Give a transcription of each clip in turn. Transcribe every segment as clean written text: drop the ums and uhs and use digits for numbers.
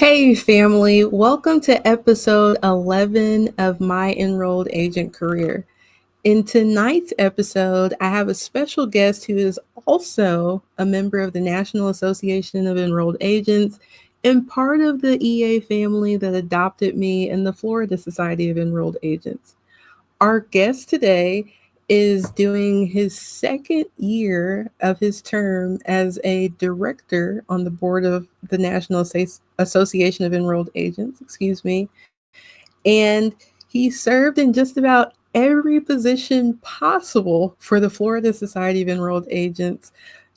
Hey family, welcome to episode 11 of my Enrolled Agent career. In tonight's episode, I have a special guest who is also a member of the National Association of Enrolled Agents and part of the EA family that adopted me and the Florida Society of Enrolled Agents. Our guest today is doing his second year of his term as a director on the board of the National Association of Enrolled Agents, and he served in just about every position possible for the Florida Society of Enrolled Agents,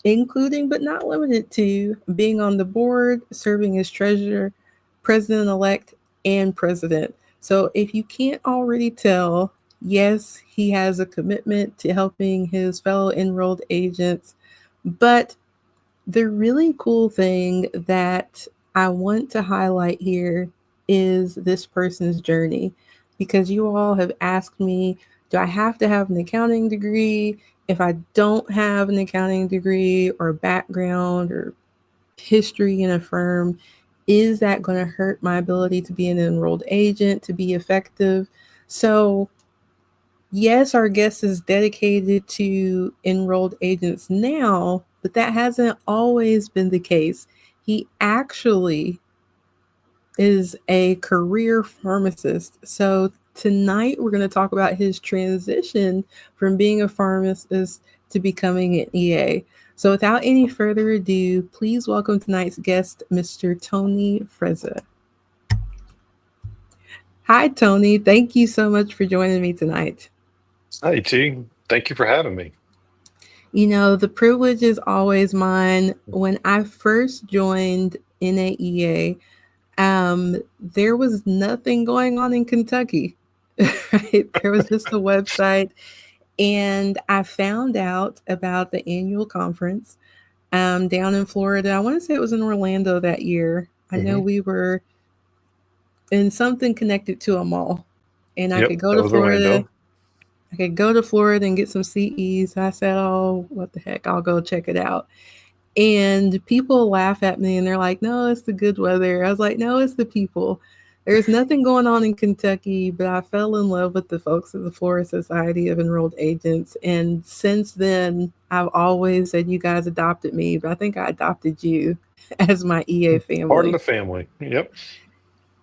including but not limited to being on the board, serving as treasurer, president elect, and president. So if you can't already tell, yes, he has a commitment to helping his fellow enrolled agents. But the really cool thing that I want to highlight here is this person's journey, because you all have asked me, do I have to have an accounting degree? If I don't have an accounting degree or background or history in a firm, is that going to hurt my ability to be an enrolled agent, to be effective? So yes, our guest is dedicated to enrolled agents now, but that hasn't always been the case. He actually is a career pharmacist. So tonight we're going to talk about his transition from being a pharmacist to becoming an EA. So without any further ado, please welcome tonight's guest, Mr. Tony Frezza. Hi, Tony. Thank you so much for joining me tonight. Hi, T. Thank you for having me. You know, the privilege is always mine. When I first joined NAEA, there was nothing going on in Kentucky, right? There was just a website, and I found out about the annual conference down in Florida. I want to say it was in Orlando that year. I know Hmm. we were in something connected to a mall, and I Yep, could go that to was Florida. Orlando. I could go to Florida and get some CEs. I said, "Oh, what the heck? I'll go check it out." And people laugh at me and they're like, no, it's the good weather. I was like, no, it's the people. There's nothing going on in Kentucky, but I fell in love with the folks of the Florida Society of Enrolled Agents. And since then, I've always said you guys adopted me, but I think I adopted you as my EA Part of family. the family. Yep.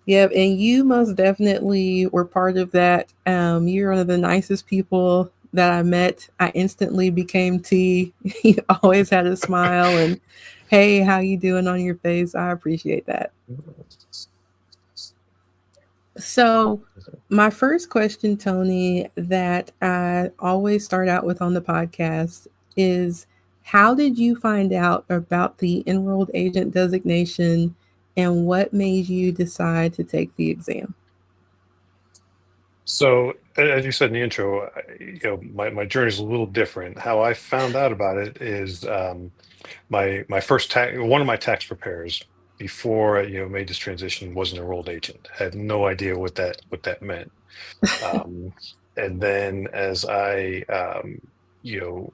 Yep, and you most definitely were part of that. You're one of the nicest people that I met. I instantly became T. You always had a smile and, hey, how you doing on your face? I appreciate that. So, my first question, Tony, that I always start out with on the podcast is, how did you find out about the enrolled agent designation and what made you decide to take the exam? So, as you said in the intro, my journey is a little different. How I found out about it is my first tax, one of my tax preparers before I, made this transition was an enrolled agent. I had no idea what that meant. Um, and then as you know,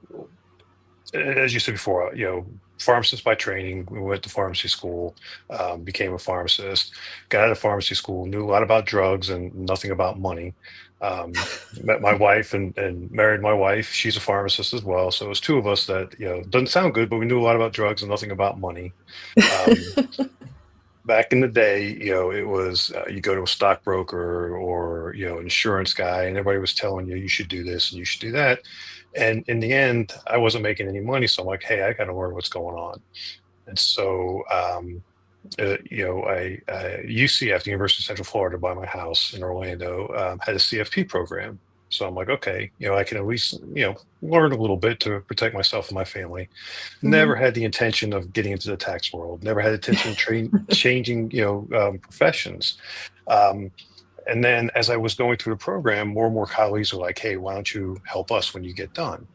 as you said before, pharmacist by training. We went to pharmacy school, became a pharmacist, got out of pharmacy school, knew a lot about drugs and nothing about money. Met my wife and married my wife. She's a pharmacist as well. So it was two of us that, doesn't sound good, but we knew a lot about drugs and nothing about money. Um, Back in the day, it was you go to a stockbroker or insurance guy, and everybody was telling you you should do this and you should do that. And in the end, I wasn't making any money, so I'm like, hey, I got to learn what's going on. And so, UCF, the University of Central Florida, by my house in Orlando, had a CFP program. So I'm like, okay, I can at least learn a little bit to protect myself and my family. Never Mhm. had the intention of getting into the tax world. Never had the intention of changing, professions. Um, and then as I was going through the program, more and more colleagues were like, "Hey, why don't you help us when you get done?"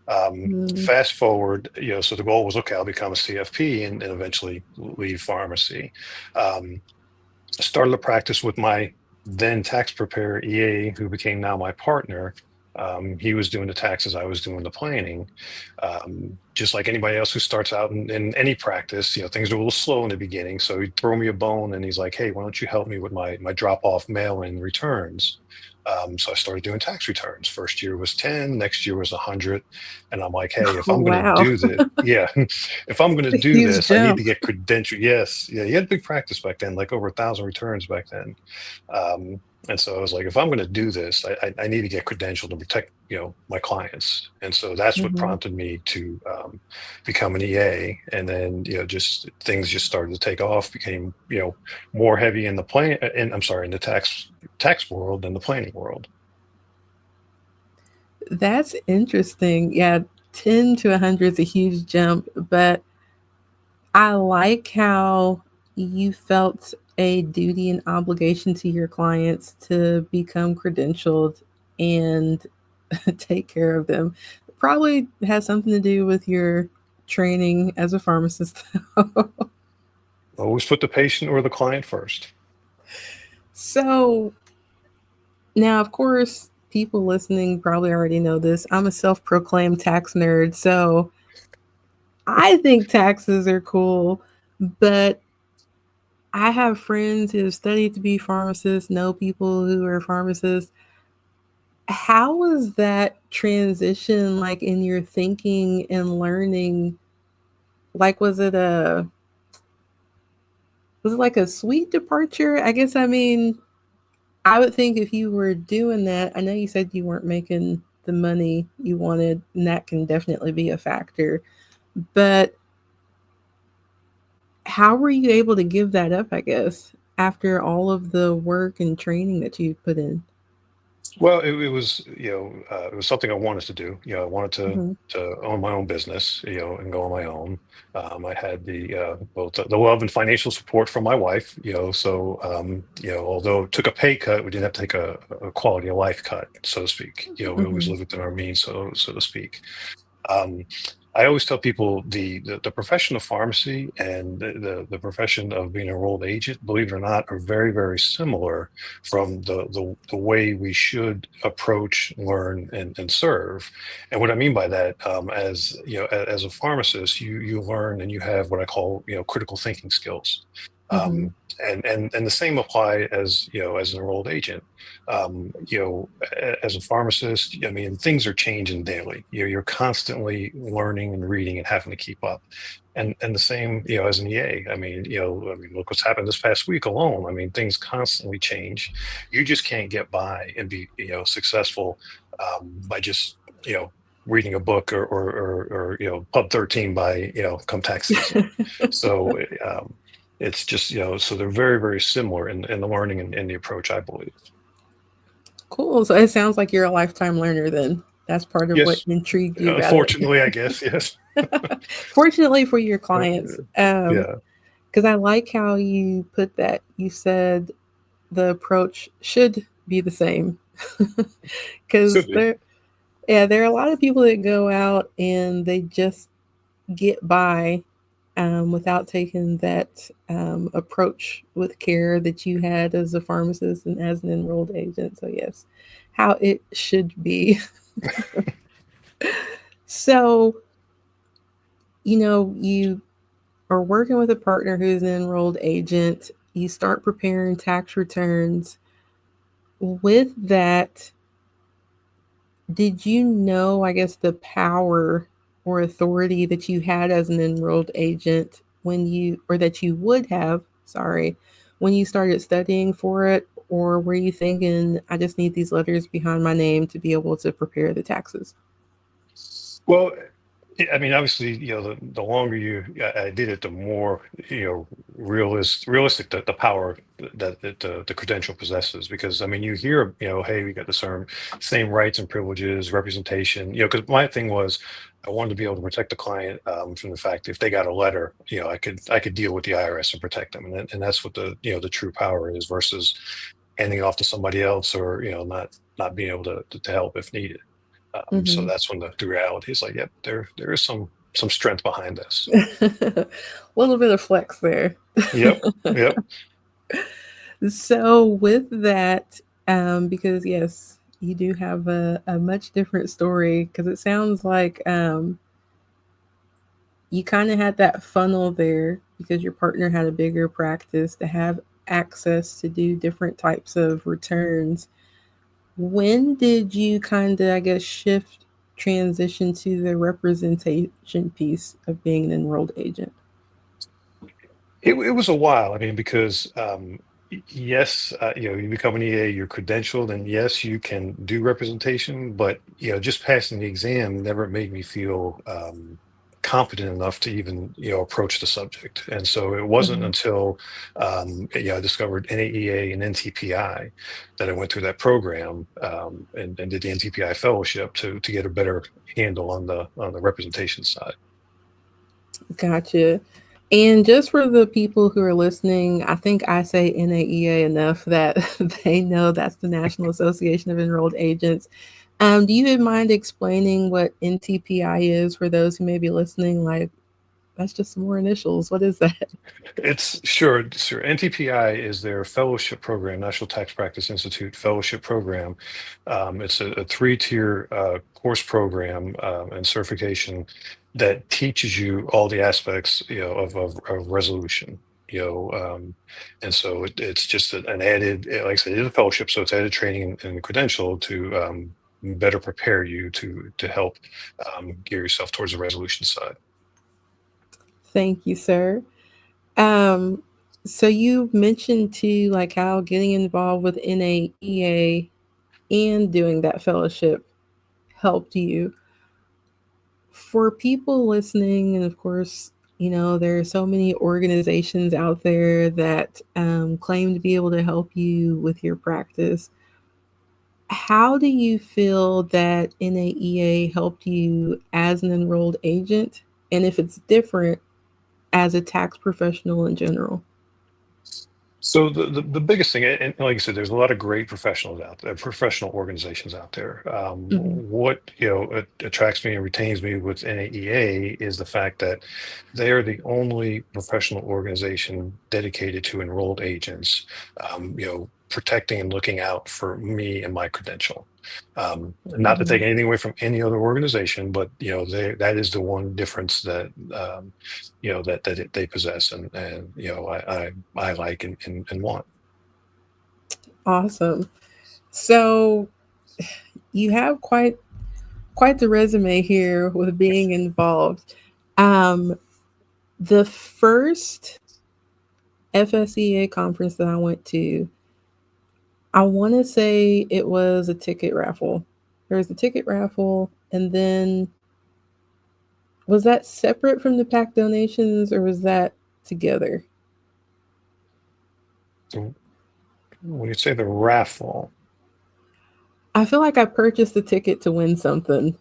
Mm. Fast forward, so the goal was, okay, I'll become a CFP and eventually leave pharmacy. Um, Started a practice with my then tax preparer EA, who became now my partner. He was doing the taxes, I was doing the planning. Just like anybody else who starts out in any practice, things are a little slow in the beginning. So he'd throw me a bone and he's like, hey, why don't you help me with my drop off mail in returns? So I started doing tax returns. First year was 10, next year was 100. And I'm like, hey, if I'm going to Wow. do this, yeah, if I'm going to A do huge this, I need to jump. get credential. Yes. Yeah. You had big practice back then, like over 1,000 returns back then. And so I was like, if I'm going to do this, I need to get credentialed to protect, my clients. And so that's what Hmm. prompted me to become an EA. And then, just things just started to take off, became, more heavy in the in the tax world than the planning world. That's interesting. Yeah, 10 to 100 is a huge jump, but I like how you felt a duty and obligation to your clients to become credentialed and take care of them. Probably has something to do with your training as a pharmacist. Always put the patient or the client first. So, now, of course, people listening probably already know this. I'm a self proclaimed tax nerd. So, I think taxes are cool, but I have friends who have studied to be pharmacists, know people who are pharmacists. How was that transition like in your thinking and learning? Like, was it like a sweet departure? I guess, I mean, I would think if you were doing that, I know you said you weren't making the money you wanted, and that can definitely be a factor. But how were you able to give that up, I guess, after all of the work and training that you put in? Well, it was, it was something I wanted to do. I wanted Hmm. to own my own business, and go on my own. I had both the love and financial support from my wife, so, although it took a pay cut, we didn't have to take a quality of life cut, so to speak. We always Hmm. lived within our means, so to speak. Um, I always tell people the profession of pharmacy and the profession of being an enrolled agent, believe it or not, are very, very similar from the way we should approach, learn, and serve. And what I mean by that, as as a pharmacist, you learn and you have what I call critical thinking skills. Hmm. And the same apply as as an enrolled agent. As a pharmacist, I mean, things are changing daily. You're constantly learning and reading and having to keep up. And the same, as an EA. I mean, look what's happened this past week alone. I mean, things constantly change. You just can't get by and be, successful by just, reading a book or Pub 13 by, come tax season. So it's just, so they're very, very similar in the learning and the approach, I believe. Cool. So it sounds like you're a lifetime learner then. That's part of what Yes. intrigued you about it. Unfortunately, I guess, yes. Fortunately for your Uh, clients, yeah, because I like how you put that. You said the approach should be the same. Because should be. there are a lot of people that go out and they just get by without taking that approach with care that you had as a pharmacist and as an enrolled agent. So, yes, how it should be. So, you are working with a partner who's an enrolled agent. You start preparing tax returns. With that, did you know, I guess, the power or authority that you had as an enrolled agent or that you would have, sorry, when you started studying for it? Or were you thinking, I just need these letters behind my name to be able to prepare the taxes? Well, I mean, obviously, the longer I did it, the more realistic the power that the credential possesses. Because I mean, you hear, hey, we got the same rights and privileges, representation. Because my thing was, I wanted to be able to protect the client from the fact if they got a letter, I could deal with the IRS and protect them, and that's what the true power is versus handing it off to somebody else or not being able to help if needed. So Mm-hmm. that's when the reality is like, yep, there is some strength behind this. A little bit of flex there. Yep, yep. So with that, because yes, you do have a much different story because it sounds like you kind of had that funnel there because your partner had a bigger practice to have access to do different types of returns. When did you kind of, I guess, shift transition to the representation piece of being an enrolled agent? It was a while. I mean, because yes, you become an EA, you're credentialed, and yes, you can do representation, but just passing the exam never made me feel competent enough to even approach the subject. And so it wasn't Mhm. until I discovered NAEA and NTPI that I went through that program and did the NTPI fellowship to get a better handle on the representation side. Gotcha. And just for the people who are listening, I think I say NAEA enough that they know that's the National Association of Enrolled Agents. Do you mind explaining what NTPI is for those who may be listening? Like, that's just some more initials. What is that? It's sure, sure. NTPI is their fellowship program, National Tax Practice Institute fellowship program. It's a three-tier course program and certification that teaches you all the aspects, of resolution. You know, um, and so it's just an added, like I said, it's a fellowship, so it's added training and credential to better prepare you to help gear yourself towards the resolution side. Thank you, sir. Um, so you mentioned too, like how getting involved with NAEA and doing that fellowship helped you. For people listening, and of course, there are so many organizations out there that claim to be able to help you with your practice. How do you feel that NAEA helped you as an enrolled agent? And if it's different as a tax professional in general? So the biggest thing, and like I said, there's a lot of great professionals out there, professional organizations out there. Hmm. What attracts me and retains me with NAEA is the fact that they are the only professional organization dedicated to enrolled agents. Protecting and looking out for me and my credential. Not to Hmm. take anything away from any other organization, but that is the one difference that they possess, and I like and want. Awesome. So you have quite the resume here with being involved. Um, the first FSEA conference that I went to, I want to say it was a ticket raffle. There was a ticket raffle, and then was that separate from the pack donations or was that together? So when you say the raffle, I feel like I purchased the ticket to win something.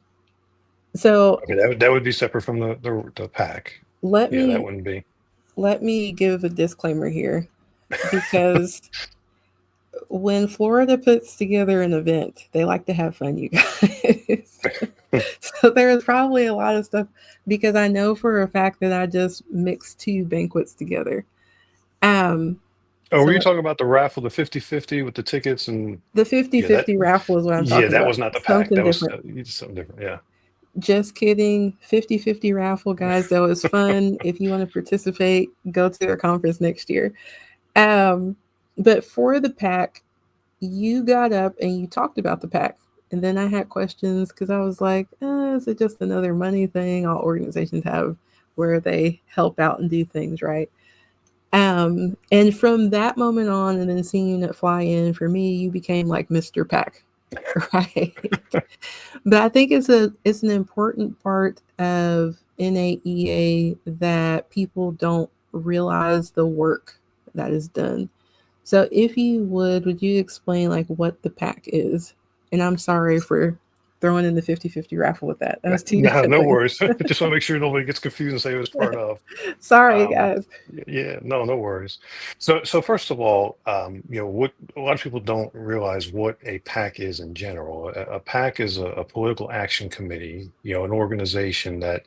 So okay, that would be separate from the pack. let Yeah, that me wouldn't be. let me give a disclaimer here because when Florida puts together an event, they like to have fun, you guys. So there's probably a lot of stuff because I know for a fact that I just mixed two banquets together. Um, Oh, were you so talking about the raffle, the 50-50 with the tickets and the fifty yeah, that fifty raffle is what I'm yeah, talking that about. was not the pack. Something That was different. something different. Yeah. Just kidding. 50-50 raffle, guys. That was fun. If you want to participate, go to their conference next year. Um, but for the pack, you got up and you talked about the pack. And then I had questions because I was like, is it just another money thing all organizations have where they help out and do things, right? And from that moment on, and then seeing it fly in, for me, you became like Mr. Pack, right? But I think it's an important part of NAEA that people don't realize the work that is done. So if you would you explain like what the pack is? And I'm sorry for throwing in the 50-50 raffle with that. That was two No, different no things. worries. Just want to make sure nobody gets confused and say it was part of. Sorry, Um, guys. yeah, no, no worries. So first of all, what a lot of people don't realize what a PAC is in general. A PAC is a political action committee, an organization that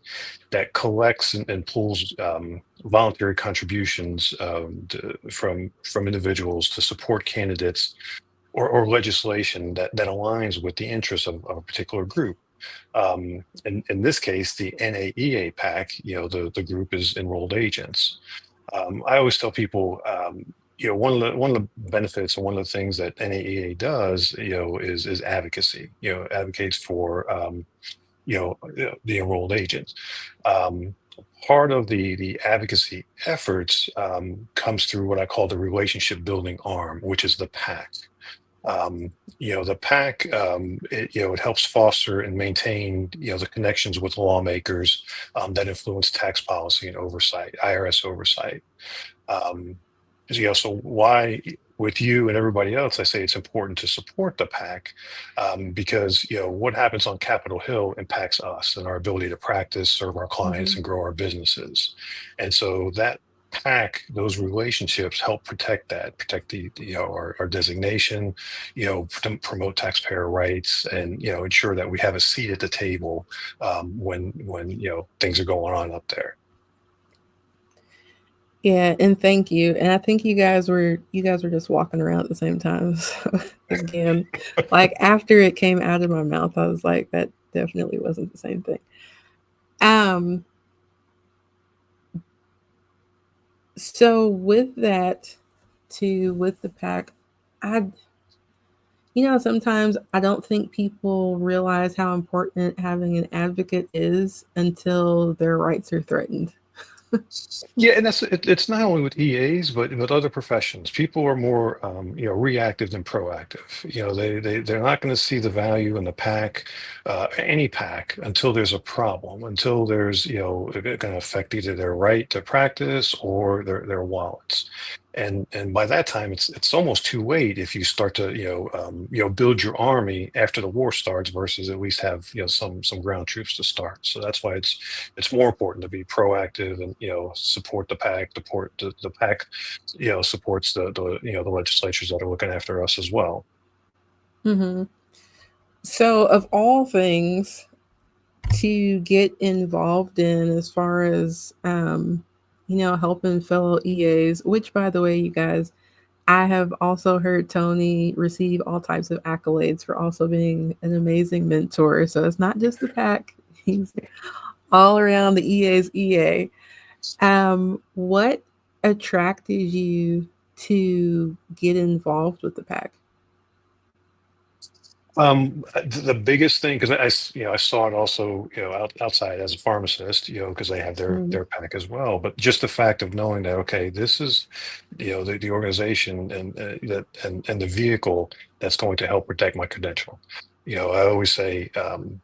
collects and pulls voluntary contributions from individuals to support candidates or legislation that aligns with the interests of a particular group. In this case, the NAEA PAC, the group is enrolled agents. I always tell people, one of the benefits and one of the things that NAEA does, is advocacy. Advocates for the enrolled agents. Um, Part of the advocacy efforts comes through what I call the relationship building arm, which is the PAC. The PAC, it helps foster and maintain, the connections with lawmakers that influence tax policy and oversight, IRS oversight. Um, so why, with you and everybody else, I say it's important to support the PAC, because what happens on Capitol Hill impacts us and our ability to practice, serve our clients, Hmm. and grow our businesses. And so that PAC, those relationships help protect our designation, promote taxpayer rights, and ensure that we have a seat at the table when things are going on up there. Yeah, and thank you. And I think you guys were just walking around at the same time. So again, like after it came out of my mouth, I was like, that definitely wasn't the same thing. Um, so with that, too, with the pack, I, sometimes I don't think people realize how important having an advocate is until their rights are threatened. Yeah, and it's not only with EAs, but with other professions. People are more, reactive than proactive. They're not going to see the value in the pack, any pack, until there's a problem, until there's, going to affect either their right to practice or their wallets. And by that time, it's almost too late if you start to, build your army after the war starts versus at least have, some ground troops to start. So that's why it's more important to be proactive and support the pack. The pack supports the legislatures that are looking after us as well. Hmm. So, of all things to get involved in, as far as helping fellow EAs, which, by the way, you guys, I have also heard Tony receive all types of accolades for also being an amazing mentor. So it's not just the pack; he's all around the EA's EA. What attracted you to get involved with the pack? The biggest thing, because I saw it also, outside as a pharmacist, because they have Mm. their pack as well. But just the fact of knowing that, okay, this is, the organization and the vehicle that's going to help protect my credential. I always say,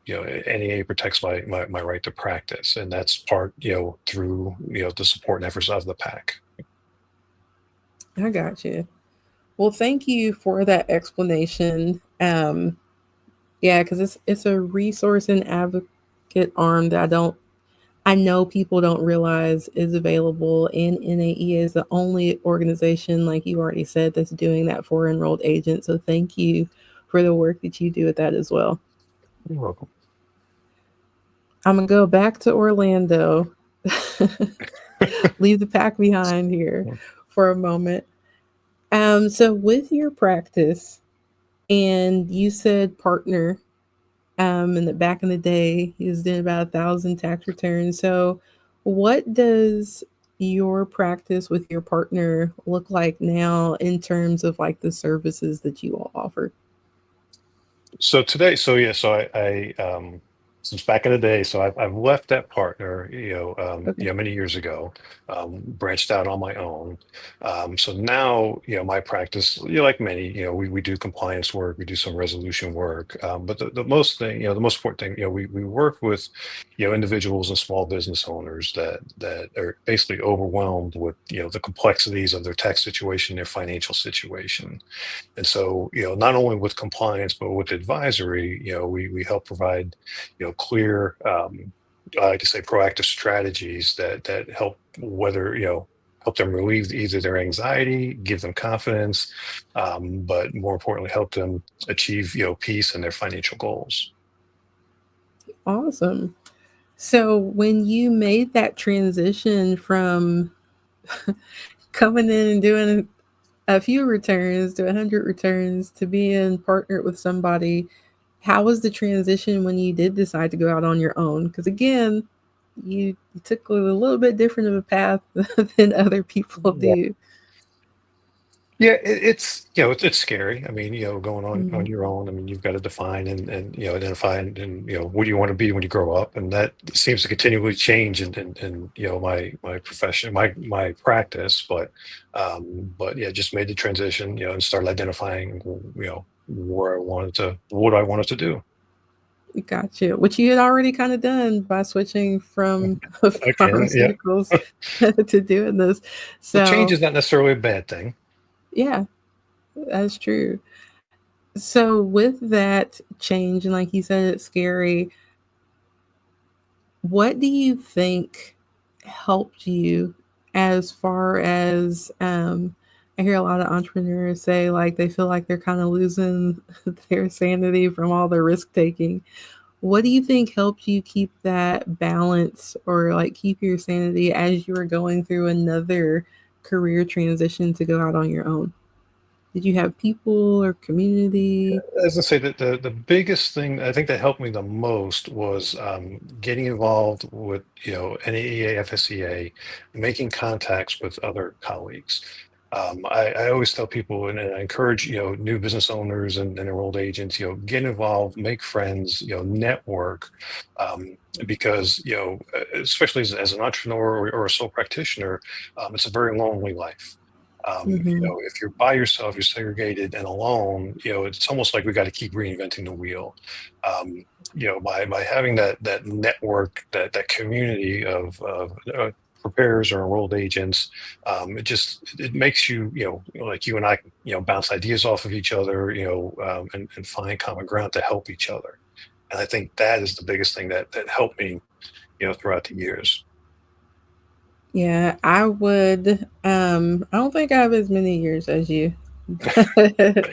NEA protects my right to practice, and that's part, through, the support and efforts of the pack. I got you. Well, thank you for that explanation. Yeah, because it's a resource and advocate arm that I know people don't realize is available, and NAE is the only organization, like you already said, that's doing that for enrolled agents. So thank you for the work that you do with that as well. You're welcome. I'm gonna go back to Orlando, leave the pack behind here for a moment. So with your practice, and you said partner, and that back in the day he was doing about 1,000 tax returns. So what does your practice with your partner look like now in terms of like the services that you all offer? So today, so yeah, so I since back in the day, so I've left that partner, Okay. many years ago, branched out on my own. So now, my practice, like many, we do compliance work, we do some resolution work, but the most thing, the most important thing, we work with, individuals and small business owners that are basically overwhelmed with, the complexities of their tax situation, their financial situation. And so, not only with compliance, but with advisory, we help provide, clear, I like to say proactive strategies that help whether, help them relieve either their anxiety, give them confidence, but more importantly, help them achieve, peace and their financial goals. Awesome. So when you made that transition from coming in and doing a few returns to 100 returns to being partnered with somebody. How was the transition when you did decide to go out on your own? Because again, you took a little bit different of a path than other people do. Yeah, it's it's scary. I mean, going on Mhm. your own. I mean, you've got to define and identify and what do you want to be when you grow up, and that seems to continually change in my profession, my practice. But yeah, just made the transition, and started identifying what I wanted to do. Gotcha. Which you had already kind of done by switching from I can, yeah. pharmaceuticals to doing this. Well, change So, is not necessarily a bad thing. yeah, that's true. So, with that change, and like you said, it's scary, what do you think helped you as far as I hear a lot of entrepreneurs say like they feel like they're kind of losing their sanity from all the risk taking. What do you think helped you keep that balance or like keep your sanity as you were going through another career transition to go out on your own? Did you have people or community? As I say, that the biggest thing I think that helped me the most was getting involved with NAEA, FSEA, making contacts with other colleagues. I always tell people, and I encourage new business owners and enrolled agents, get involved, make friends, network, because especially as an entrepreneur or a sole practitioner, it's a very lonely life. Mm-hmm. If you're by yourself, you're segregated and alone, it's almost like we got to keep reinventing the wheel. Um, by having that network, that community of preparers or enrolled agents, it makes you, like you and I, bounce ideas off of each other, and find common ground to help each other. And I think that is the biggest thing that helped me, throughout the years. Yeah, I would. I don't think I have as many years as you, but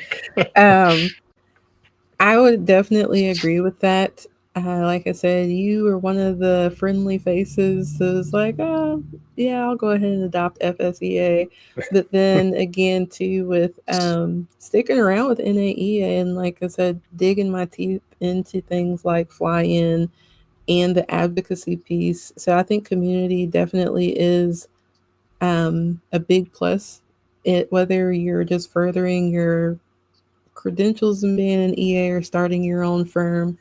um, I would definitely agree with that. Like I said, you were one of the friendly faces that was like, oh, yeah, I'll go ahead and adopt FSEA. But then again, too, with sticking around with NAEA and, like I said, digging my teeth into things like fly in and the advocacy piece. So I think community definitely is a big plus. Whether you're just furthering your credentials in being an EA or starting your own firm.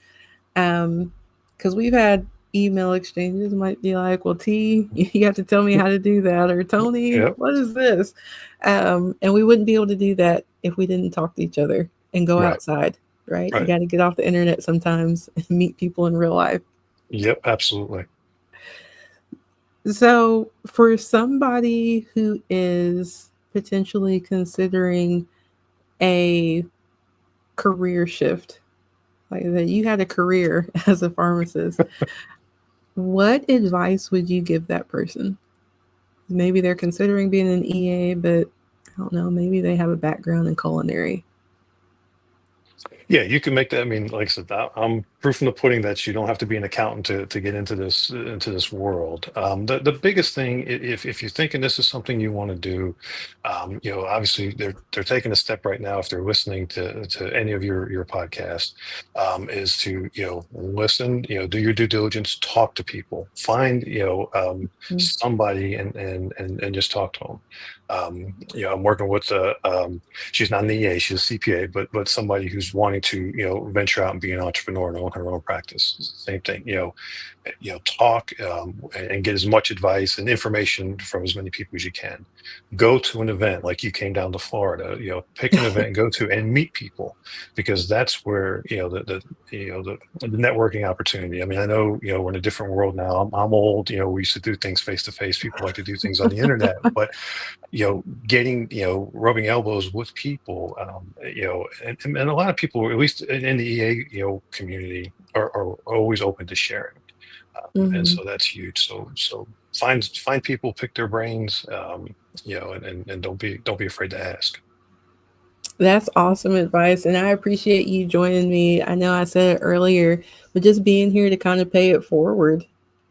Because we've had email exchanges might be like, well, T, you have to tell me how to do that, or Tony, Yep. what is this? And we wouldn't be able to do that if we didn't talk to each other and go Right. outside, right? You Right. got to get off the internet sometimes and meet people in real life. Yep. Absolutely. So, for somebody who is potentially considering a career shift, like that you had a career as a pharmacist, what advice would you give that person? Maybe they're considering being an EA, but I don't know, maybe they have a background in culinary. Yeah, you can make that. I mean, like I said, I'm proof in the pudding that you don't have to be an accountant to get into this world. The biggest thing, if you're thinking this is something you want to do, obviously they're taking a step right now if they're listening to any of your podcast, is to listen, do your due diligence, talk to people, find Mm. somebody and just talk to them. I'm working with she's not an EA, she's a CPA, but somebody who's wanting to, venture out and be an entrepreneur and own her own practice. Same thing, talk and get as much advice and information from as many people as you can. Go to an event like you came down to Florida, pick an event, go to and meet people, because that's where, the networking opportunity. I mean, I know, we're in a different world now. I'm old, we used to do things face to face. People like to do things on the internet, but getting, rubbing elbows with people, and a lot of people, at least in the EA, community, are always open to sharing, and Hmm. so that's huge. So find people, pick their brains, and don't be afraid to ask. That's awesome advice. And I appreciate you joining me. I know I said it earlier, but just being here to kind of pay it forward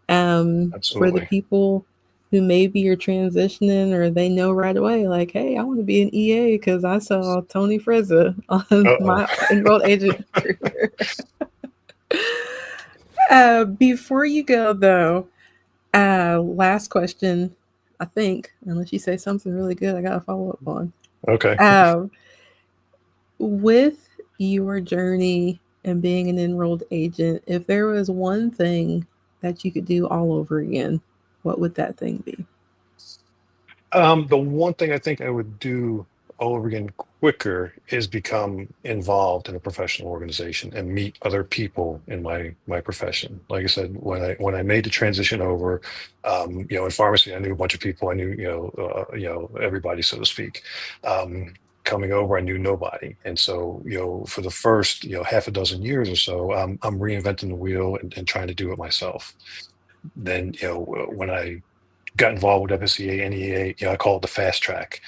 for the Absolutely. people who maybe are transitioning or they know right away, like, hey, I want to be an EA because I saw Tony Frezza on Uh-oh. my enrolled agent career. Before you go, though, last question, I think, unless you say something really good, I got to follow up on. Okay. Um, with your journey and being an enrolled agent, if there was one thing that you could do all over again, what would that thing be? The one thing I think I would do all over again quicker is become involved in a professional organization and meet other people in my profession. Like I said, when I made the transition over, in pharmacy, I knew a bunch of people. I knew everybody, so to speak. Um, Coming over, I knew nobody, and so for the first half a dozen years or so, I'm reinventing the wheel and trying to do it myself. Then when I got involved with FSCA, NEA, I call it the fast track.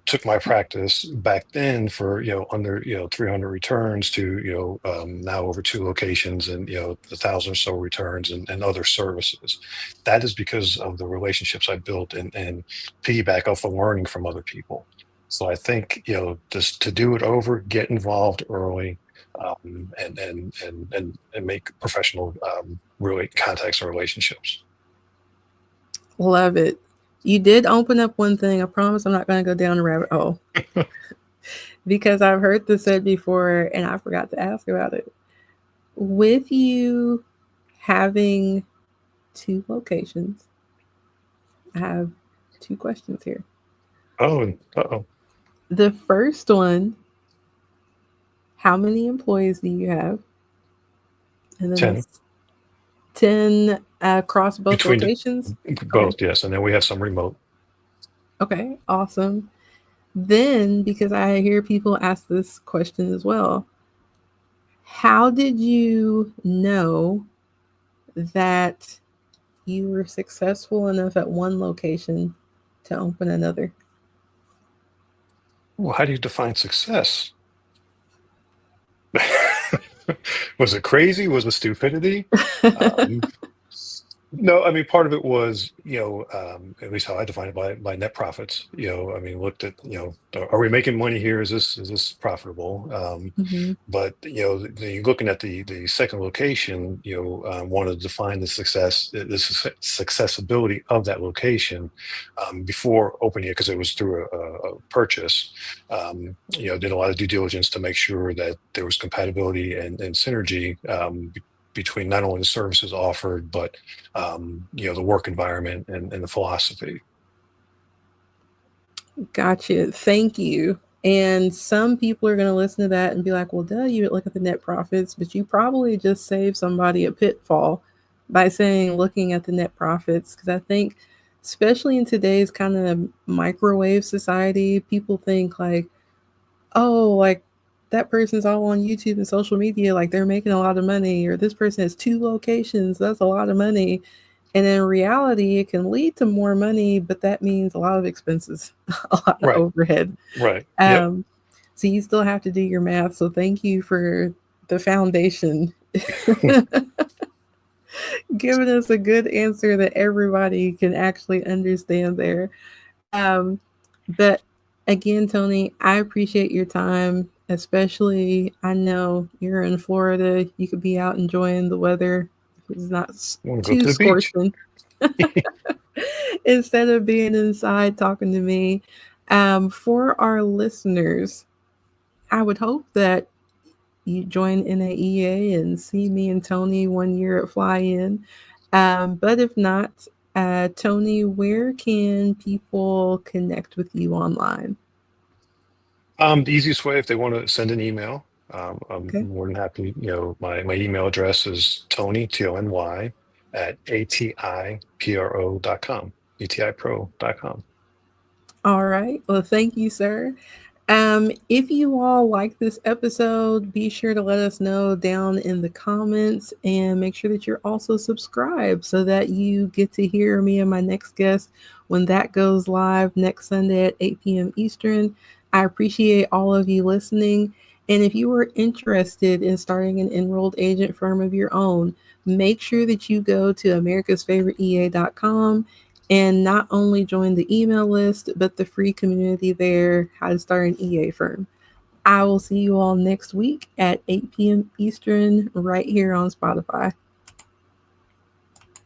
Took my practice back then for, under, 300 returns to, now over 2 locations and, 1,000 or so returns and other services. That is because of the relationships I built and piggyback off of learning from other people. So I think, just to do it over, get involved early, and make professional, really contacts and relationships. Love it. You did open up one thing. I promise I'm not going to go down a rabbit hole because I've heard this said before and I forgot to ask about it. With you having two locations, I have two questions here. Oh, uh-oh. The first one, how many employees do you have? And then 10. that's 10 across both Between the locations? Okay. both, yes, and then we have some remote. Okay. Awesome. Then, because I hear people ask this question as well, how did you know that you were successful enough at one location to open another? Well, how do you define success? Was it crazy? Was it stupidity? Um, No, I mean, part of it was, at least how I define it by net profits. I mean, looked at, are we making money here? Is this profitable? Hmm. But you're looking at the second location, want to define the success, the successibility of that location before opening it because it was through a purchase. Did a lot of due diligence to make sure that there was compatibility and synergy between not only the services offered, but the work environment and the philosophy. Gotcha. Thank you. And some people are going to listen to that and be like, well, duh, you look at the net profits, but you probably just saved somebody a pitfall by saying looking at the net profits. Because I think, especially in today's kind of microwave society, people think like, oh, like that person's all on YouTube and social media, like they're making a lot of money, or this person has two locations, that's a lot of money. And in reality, it can lead to more money, but that means a lot of expenses, a lot of Right, overhead. right. Yep. Um, so you still have to do your math. So thank you for the foundation, giving us a good answer that everybody can actually understand there. Um, but again, Tony, I appreciate your time, especially I know you're in Florida. You could be out enjoying the weather if it's not I want to go too to the beach. scorching instead of being inside talking to me. For our listeners, I would hope that you join NAEA and see me and Tony one year at Fly In. But if not, Tony, where can people connect with you online? The easiest way, if they want to send an email, I'm Okay. more than happy. My email address is Tony, Tony, at atipro.com, atipro.com. All right. Well, thank you, sir. If you all like this episode, be sure to let us know down in the comments and make sure that you're also subscribed so that you get to hear me and my next guest when that goes live next Sunday at 8 p.m. Eastern. I appreciate all of you listening. And if you are interested in starting an enrolled agent firm of your own, make sure that you go to americasfavoriteea.com and not only join the email list, but the free community there, How to Start an EA Firm. I will see you all next week at 8 p.m. Eastern right here on Spotify.